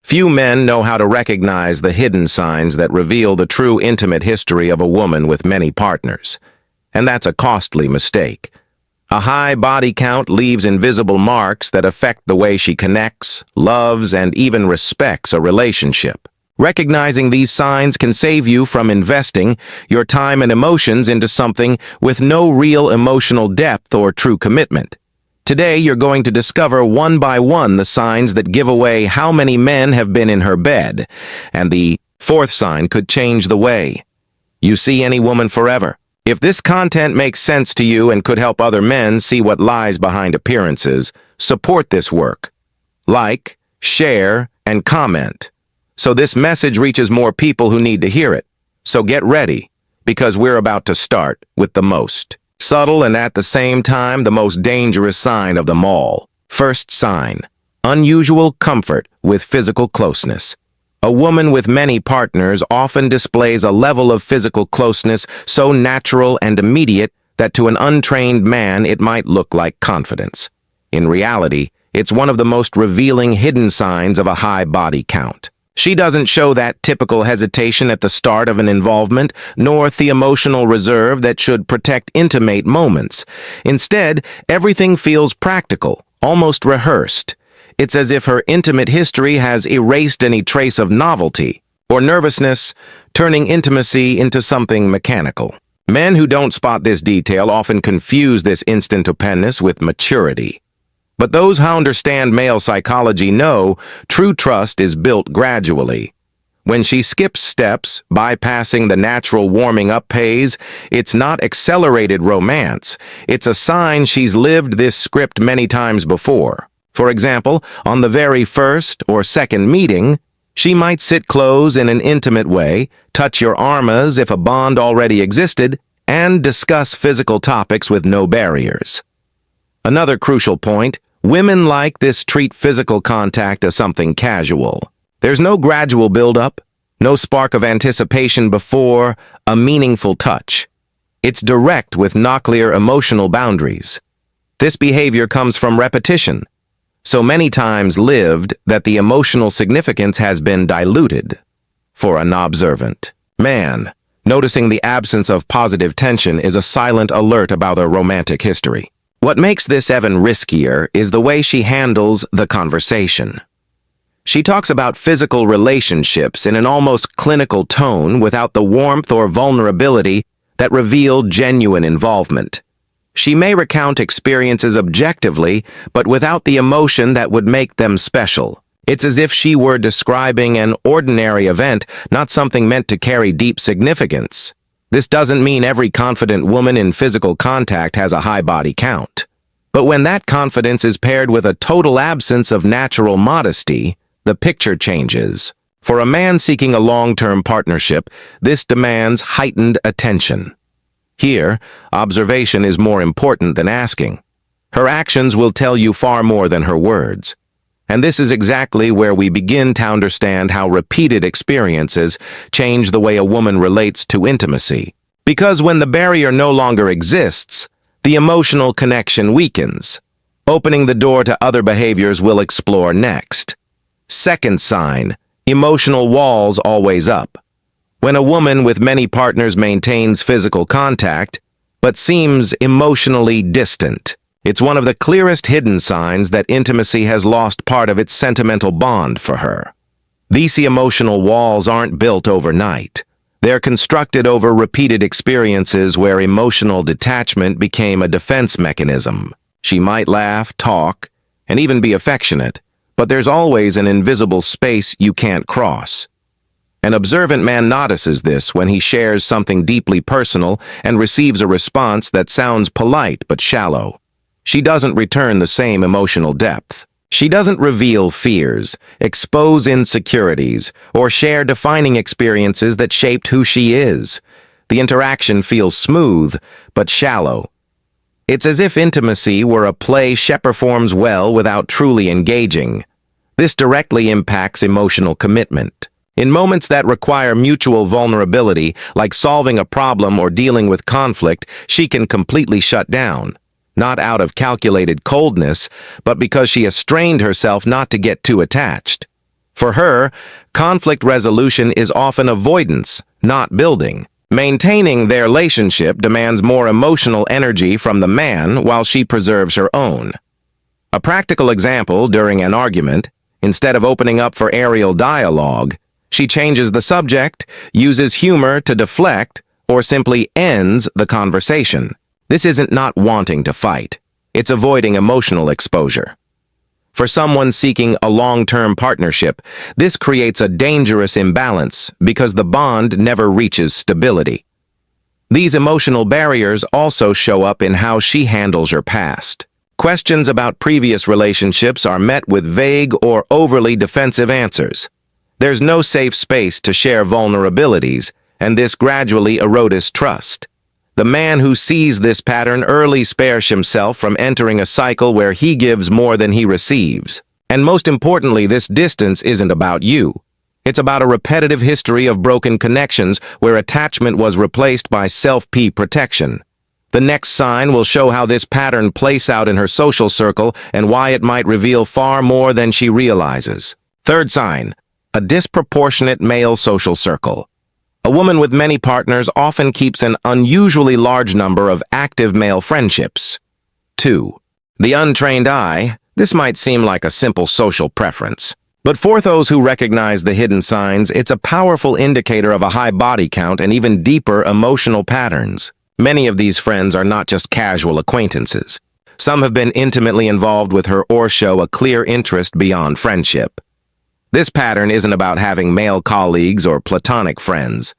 Few men know how to recognize the hidden signs that reveal the true intimate history of a woman with many partners. And that's a costly mistake. A high body count leaves invisible marks that affect the way she connects, loves, and even respects a relationship. Recognizing these signs can save you from investing your time and emotions into something with no real emotional depth or true commitment. Today, you're going to discover one by one the signs that give away how many men have been in her bed, and the fourth sign could change the way you see any woman forever. If this content makes sense to you and could help other men see what lies behind appearances, support this work. Like, share, and comment, so this message reaches more people who need to hear it. So get ready, because we're about to start with the most subtle and at the same time the most dangerous sign of them all. First sign: unusual comfort with physical closeness. A woman with many partners often displays a level of physical closeness so natural and immediate that to an untrained man it might look like confidence. In reality, it's one of the most revealing hidden signs of a high body count. She doesn't show that typical hesitation at the start of an involvement, nor the emotional reserve that should protect intimate moments. Instead, everything feels practical, almost rehearsed. It's as if her intimate history has erased any trace of novelty or nervousness, turning intimacy into something mechanical. Men who don't spot this detail often confuse this instant openness with maturity. But those who understand male psychology know true trust is built gradually. When she skips steps, bypassing the natural warming-up phase, it's not accelerated romance. It's a sign she's lived this script many times before. For example, on the very first or second meeting, she might sit close in an intimate way, touch your arm as if a bond already existed, and discuss physical topics with no barriers. Another crucial point: women like this treat physical contact as something casual. There's no gradual build-up, no spark of anticipation before a meaningful touch. It's direct with no clear emotional boundaries. This behavior comes from repetition, so many times lived that the emotional significance has been diluted. For an observant man, noticing the absence of positive tension is a silent alert about a romantic history. What makes this even riskier is the way she handles the conversation. She talks about physical relationships in an almost clinical tone without the warmth or vulnerability that reveal genuine involvement. She may recount experiences objectively, but without the emotion that would make them special. It's as if she were describing an ordinary event, not something meant to carry deep significance. This doesn't mean every confident woman in physical contact has a high body count. But when that confidence is paired with a total absence of natural modesty, the picture changes. For a man seeking a long-term partnership, this demands heightened attention. Here, observation is more important than asking. Her actions will tell you far more than her words. And this is exactly where we begin to understand how repeated experiences change the way a woman relates to intimacy. Because when the barrier no longer exists, the emotional connection weakens, opening the door to other behaviors we'll explore next. Second sign: emotional walls always up. When a woman with many partners maintains physical contact, but seems emotionally distant, it's one of the clearest hidden signs that intimacy has lost part of its sentimental bond for her. These emotional walls aren't built overnight. They're constructed over repeated experiences where emotional detachment became a defense mechanism. She might laugh, talk, and even be affectionate, but there's always an invisible space you can't cross. An observant man notices this when he shares something deeply personal and receives a response that sounds polite but shallow. She doesn't return the same emotional depth. She doesn't reveal fears, expose insecurities, or share defining experiences that shaped who she is. The interaction feels smooth but shallow. It's as if intimacy were a play she performs well without truly engaging. This directly impacts emotional commitment. In moments that require mutual vulnerability, like solving a problem or dealing with conflict, she can completely shut down. Not out of calculated coldness, but because she has strained herself not to get too attached. For her, conflict resolution is often avoidance, not building. Maintaining their relationship demands more emotional energy from the man while she preserves her own. A practical example: during an argument, instead of opening up for aerial dialogue, she changes the subject, uses humor to deflect, or simply ends the conversation. This isn't not wanting to fight. It's avoiding emotional exposure. For someone seeking a long-term partnership, this creates a dangerous imbalance because the bond never reaches stability. These emotional barriers also show up in how she handles her past. Questions about previous relationships are met with vague or overly defensive answers. There's no safe space to share vulnerabilities, and this gradually erodes trust. The man who sees this pattern early spares himself from entering a cycle where he gives more than he receives. And most importantly, this distance isn't about you. It's about a repetitive history of broken connections where attachment was replaced by self-protection. The next sign will show how this pattern plays out in her social circle and why it might reveal far more than she realizes. Third sign: a disproportionate male social circle. A woman with many partners often keeps an unusually large number of active male friendships. 2. The untrained eye. This might seem like a simple social preference, but for those who recognize the hidden signs, it's a powerful indicator of a high body count and even deeper emotional patterns. Many of these friends are not just casual acquaintances. Some have been intimately involved with her or show a clear interest beyond friendship. This pattern isn't about having male colleagues or platonic friends.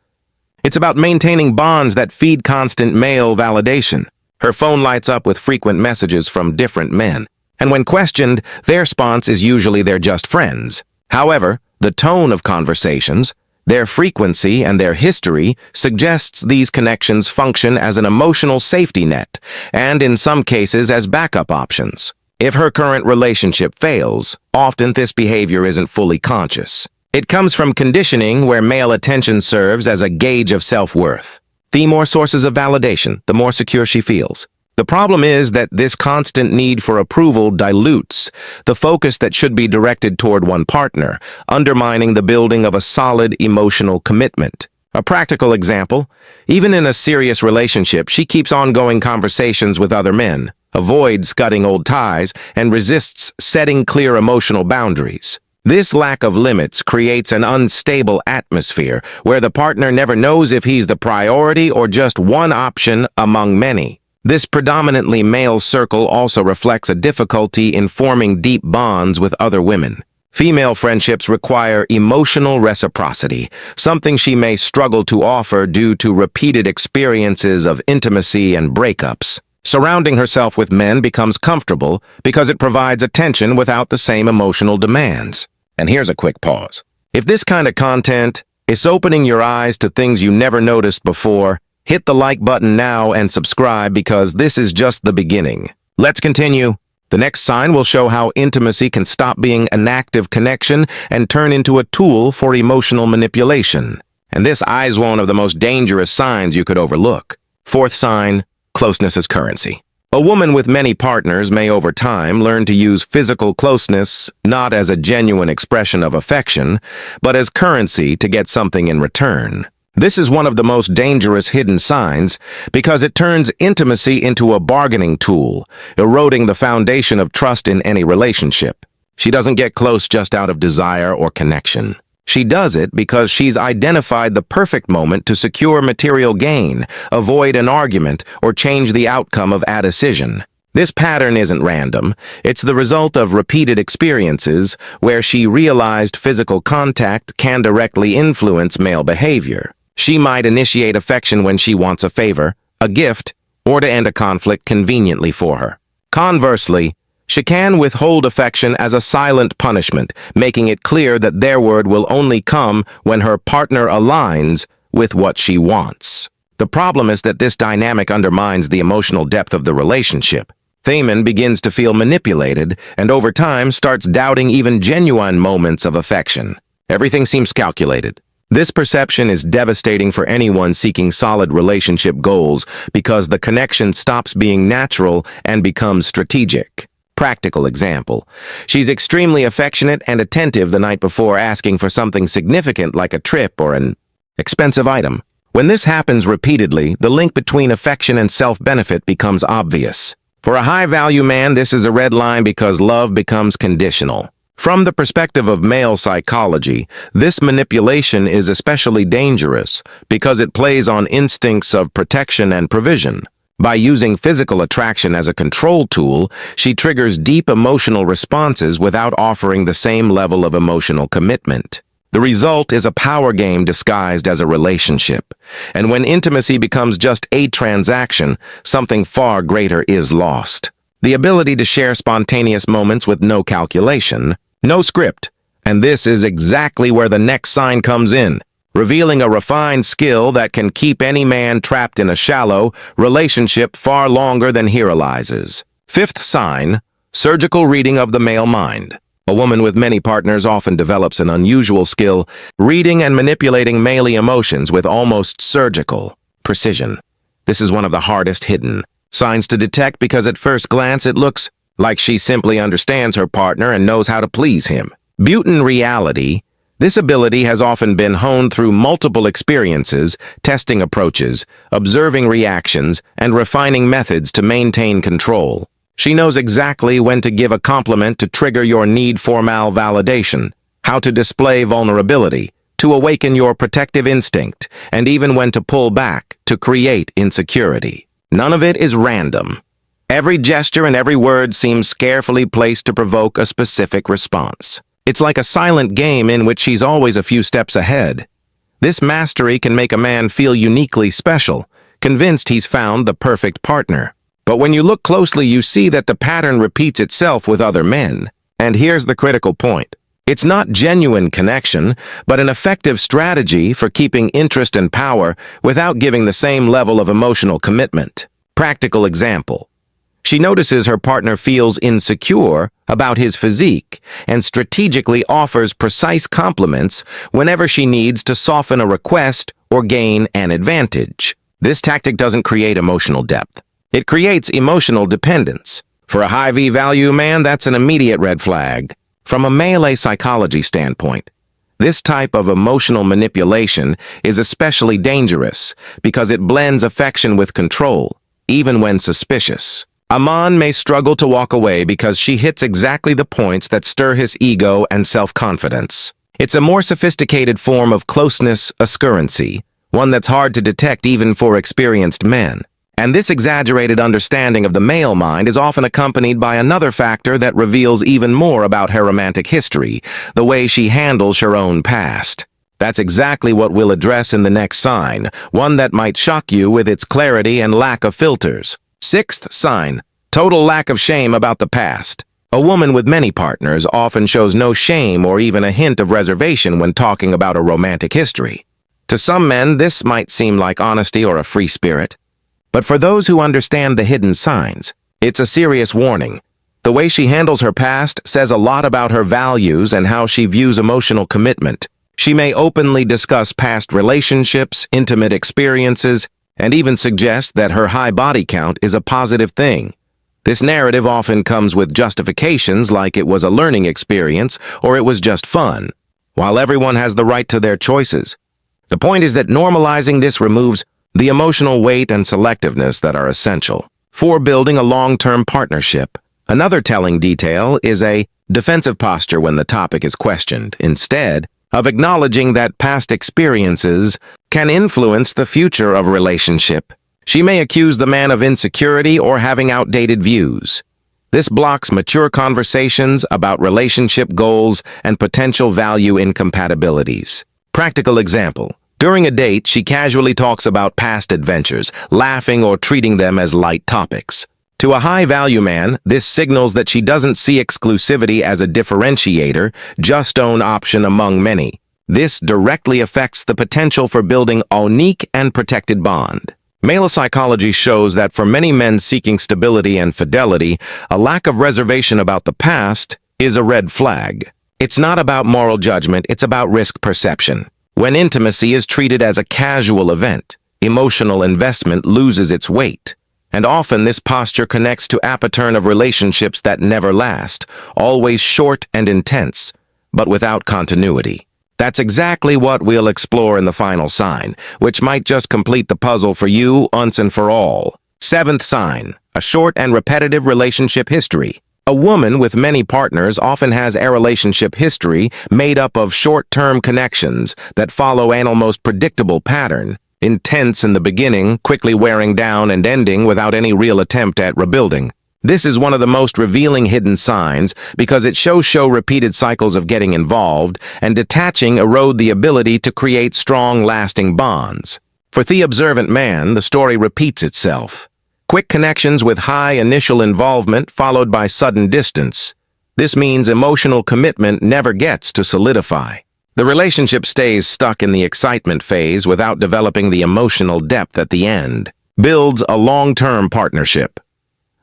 It's about maintaining bonds that feed constant male validation. Her phone lights up with frequent messages from different men, and when questioned, their response is usually they're just friends. However, the tone of conversations, their frequency, and their history suggests these connections function as an emotional safety net, and in some cases as backup options. If her current relationship fails, often this behavior isn't fully conscious. It comes from conditioning where male attention serves as a gauge of self-worth. The more sources of validation, the more secure she feels. The problem is that this constant need for approval dilutes the focus that should be directed toward one partner, undermining the building of a solid emotional commitment. A practical example: even in a serious relationship, she keeps ongoing conversations with other men, avoids cutting old ties, and resists setting clear emotional boundaries. This lack of limits creates an unstable atmosphere where the partner never knows if he's the priority or just one option among many. This predominantly male circle also reflects a difficulty in forming deep bonds with other women. Female friendships require emotional reciprocity, something she may struggle to offer due to repeated experiences of intimacy and breakups. Surrounding herself with men becomes comfortable because it provides attention without the same emotional demands. And here's a quick pause. If this kind of content is opening your eyes to things you never noticed before, hit the like button now and subscribe, because this is just the beginning. Let's continue. The next sign will show how intimacy can stop being an active connection and turn into a tool for emotional manipulation. And this is one of the most dangerous signs you could overlook. Fourth sign: closeness as currency. A woman with many partners may over time learn to use physical closeness not as a genuine expression of affection, but as currency to get something in return. This is one of the most dangerous hidden signs because it turns intimacy into a bargaining tool, eroding the foundation of trust in any relationship. She doesn't get close just out of desire or connection. She does it because she's identified the perfect moment to secure material gain, avoid an argument, or change the outcome of a decision. This pattern isn't random. It's the result of repeated experiences where she realized physical contact can directly influence male behavior. She might initiate affection when she wants a favor, a gift, or to end a conflict conveniently for her. Conversely, she can withhold affection as a silent punishment, making it clear that their word will only come when her partner aligns with what she wants. The problem is that this dynamic undermines the emotional depth of the relationship. Thaman begins to feel manipulated and over time starts doubting even genuine moments of affection. Everything seems calculated. This perception is devastating for anyone seeking solid relationship goals because the connection stops being natural and becomes strategic. Practical example. She's extremely affectionate and attentive the night before, asking for something significant like a trip or an expensive item. When this happens repeatedly, the link between affection and self-benefit becomes obvious. For a high-value man, this is a red line because love becomes conditional. From the perspective of male psychology, this manipulation is especially dangerous because it plays on instincts of protection and provision. By using physical attraction as a control tool, she triggers deep emotional responses without offering the same level of emotional commitment. The result is a power game disguised as a relationship. And when intimacy becomes just a transaction, something far greater is lost. The ability to share spontaneous moments with no calculation, no script. And this is exactly where the next sign comes in, revealing a refined skill that can keep any man trapped in a shallow relationship far longer than he realizes. Fifth sign, surgical reading of the male mind. A woman with many partners often develops an unusual skill, reading and manipulating male emotions with almost surgical precision. This is one of the hardest hidden signs to detect because at first glance it looks like she simply understands her partner and knows how to please him. But in reality, this ability has often been honed through multiple experiences, testing approaches, observing reactions, and refining methods to maintain control. She knows exactly when to give a compliment to trigger your need for validation, how to display vulnerability, to awaken your protective instinct, and even when to pull back to create insecurity. None of it is random. Every gesture and every word seems carefully placed to provoke a specific response. It's like a silent game in which she's always a few steps ahead. This mastery can make a man feel uniquely special, convinced he's found the perfect partner. But when you look closely, you see that the pattern repeats itself with other men. And here's the critical point. It's not genuine connection, but an effective strategy for keeping interest and power without giving the same level of emotional commitment. Practical example. She notices her partner feels insecure about his physique and strategically offers precise compliments whenever she needs to soften a request or gain an advantage. This tactic doesn't create emotional depth. It creates emotional dependence. For a high value man, that's an immediate red flag. From a male psychology standpoint, this type of emotional manipulation is especially dangerous because it blends affection with control, even when suspicious. A man may struggle to walk away because she hits exactly the points that stir his ego and self-confidence. It's a more sophisticated form of closeness assurancy, one that's hard to detect even for experienced men. And this exaggerated understanding of the male mind is often accompanied by another factor that reveals even more about her romantic history, the way she handles her own past. That's exactly what we'll address in the next sign, one that might shock you with its clarity and lack of filters. Sixth sign, total lack of shame about the past. A woman with many partners often shows no shame or even a hint of reservation when talking about a romantic history. To some men, this might seem like honesty or a free spirit. But for those who understand the hidden signs, it's a serious warning. The way she handles her past says a lot about her values and how she views emotional commitment. She may openly discuss past relationships, intimate experiences, and even suggest that her high body count is a positive thing. This narrative often comes with justifications like it was a learning experience or it was just fun, while everyone has the right to their choices. The point is that normalizing this removes the emotional weight and selectiveness that are essential for building a long-term partnership. Another telling detail is a defensive posture when the topic is questioned, instead of acknowledging that past experiences can influence the future of a relationship. She may accuse the man of insecurity or having outdated views. This blocks mature conversations about relationship goals and potential value incompatibilities. Practical example. During a date, she casually talks about past adventures, laughing or treating them as light topics. To a high-value man, this signals that she doesn't see exclusivity as a differentiator, just an option among many. This directly affects the potential for building a unique and protected bond. Male psychology shows that for many men seeking stability and fidelity, a lack of reservation about the past is a red flag. It's not about moral judgment, it's about risk perception. When intimacy is treated as a casual event, emotional investment loses its weight. And often this posture connects to a pattern of relationships that never last, always short and intense, but without continuity. That's exactly what we'll explore in the final sign, which might just complete the puzzle for you once and for all. Seventh sign, a short and repetitive relationship history. A woman with many partners often has a relationship history made up of short-term connections that follow an almost predictable pattern, intense in the beginning, quickly wearing down and ending without any real attempt at rebuilding. This is one of the most revealing hidden signs because it shows repeated cycles of getting involved and detaching erode the ability to create strong, lasting bonds. For the observant man, the story repeats itself. Quick connections with high initial involvement followed by sudden distance. This means emotional commitment never gets to solidify. The relationship stays stuck in the excitement phase without developing the emotional depth at the end. Builds a long-term partnership.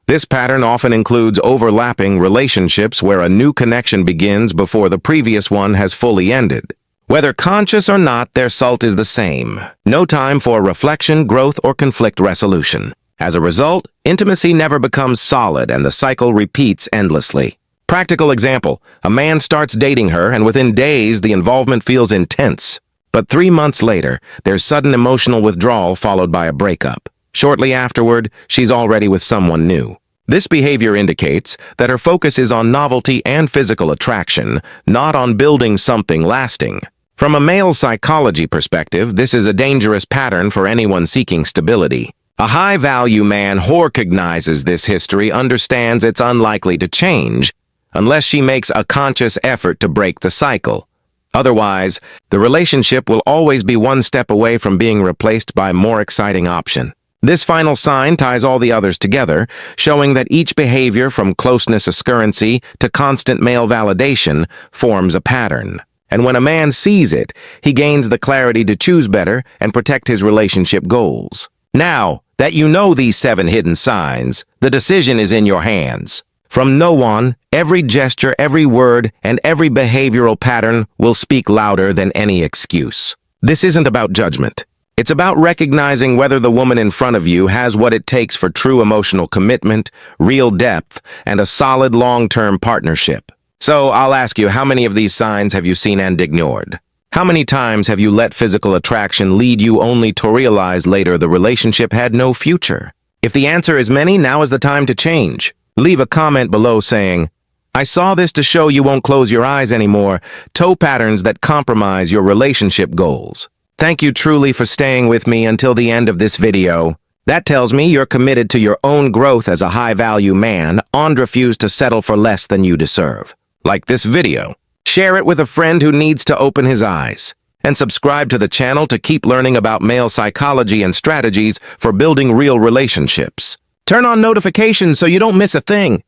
This pattern often includes overlapping relationships where a new connection begins before the previous one has fully ended. Whether conscious or not, their result is the same. No time for reflection, growth, or conflict resolution. As a result, intimacy never becomes solid and the cycle repeats endlessly. Practical example, a man starts dating her and within days the involvement feels intense. But 3 months later, there's sudden emotional withdrawal followed by a breakup. Shortly afterward, she's already with someone new. This behavior indicates that her focus is on novelty and physical attraction, not on building something lasting. From a male psychology perspective, this is a dangerous pattern for anyone seeking stability. A high-value man who recognizes this history understands it's unlikely to change unless she makes a conscious effort to break the cycle. Otherwise, the relationship will always be one step away from being replaced by a more exciting option. This final sign ties all the others together, showing that each behavior from closeness assurancy to constant male validation forms a pattern. And when a man sees it, he gains the clarity to choose better and protect his relationship goals. Now that you know these 7 hidden signs, the decision is in your hands. From now on, every gesture, every word, and every behavioral pattern will speak louder than any excuse. This isn't about judgment. It's about recognizing whether the woman in front of you has what it takes for true emotional commitment, real depth, and a solid long-term partnership. So I'll ask you, how many of these signs have you seen and ignored? How many times have you let physical attraction lead you only to realize later the relationship had no future? If the answer is many, now is the time to change. Leave a comment below saying, "I saw this to show you won't close your eyes anymore. Toe patterns that compromise your relationship goals." Thank you truly for staying with me until the end of this video. That tells me you're committed to your own growth as a high-value man and refuse to settle for less than you deserve. Like this video. Share it with a friend who needs to open his eyes. And subscribe to the channel to keep learning about male psychology and strategies for building real relationships. Turn on notifications so you don't miss a thing.